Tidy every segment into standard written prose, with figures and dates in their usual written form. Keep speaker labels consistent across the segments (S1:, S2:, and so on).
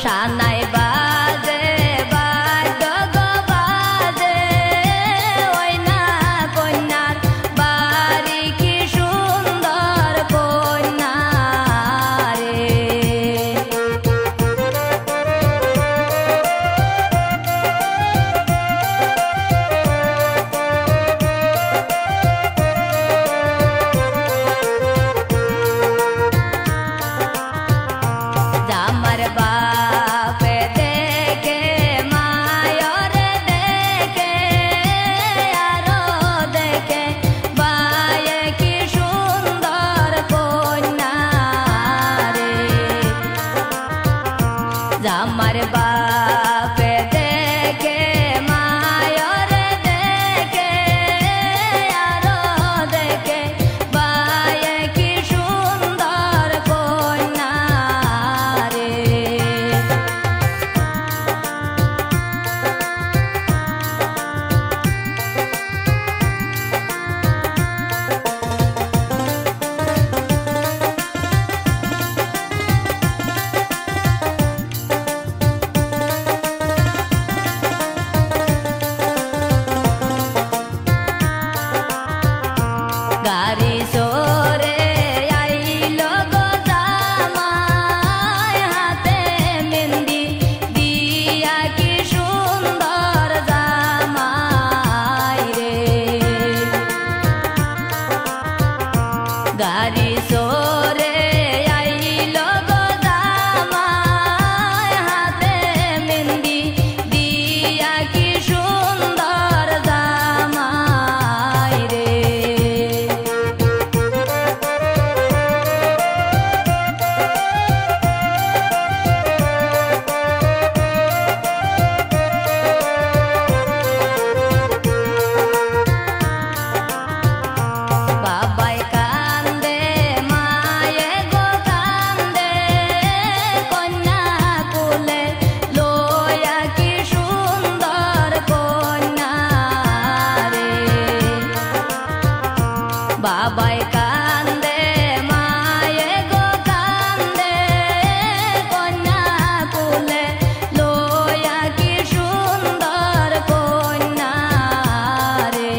S1: সানাই বাজে বাদ্য গো বাজে ওই না কন্যার বাড়ি কি সুন্দর কন্যা রে আমার বাপে দেখে মায়রে দেখে আরো দেখে বায়ে কি সুন্দর কন্যা রে আমার বাপে দেখে মায়রে দেখে আরো দেখে বায়ে কি সুন্দর কন্যা রে গাড়ি চড়ে আইলো গো জামাই হাতে মেহেন্দি দিয়া কি সুন্দর জামাই রে গাড়ি চড়ে আইলো গো জামাই হাতে মেহেন্দি দিয়া কি সুন্দর জামাই রে বাবাই কান্দে মায়ে গো কান্দে কন্যা কুলে লয়া কি সুন্দর কন্যা রে বাবাই কান্দে মায়ে গো কান্দে কন্যা কুলে লয়া কি সুন্দর কন্যা রে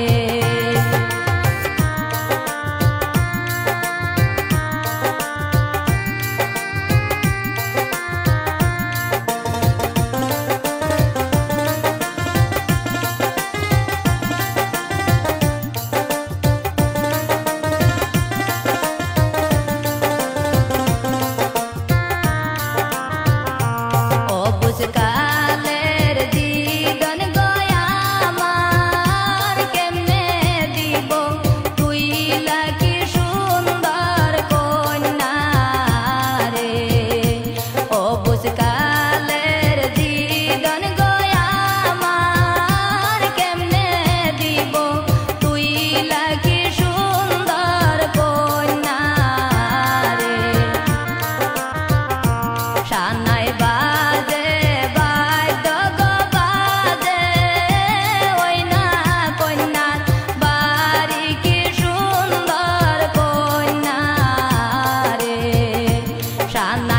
S1: অবুঝ কালের জীবন গয়া আমার কেমনে দিব তুই লাগি সুন্দর কন্যা রে অবুঝ কালের জীবন গয়া আমার কেমনে দিব তুই লাগি সুন্দর কন্যা রে সানাই বাজে বাদ্য গো বাজে ওই না কন্যার বাড়ি কি সুন্দর কন্যা রে সানাই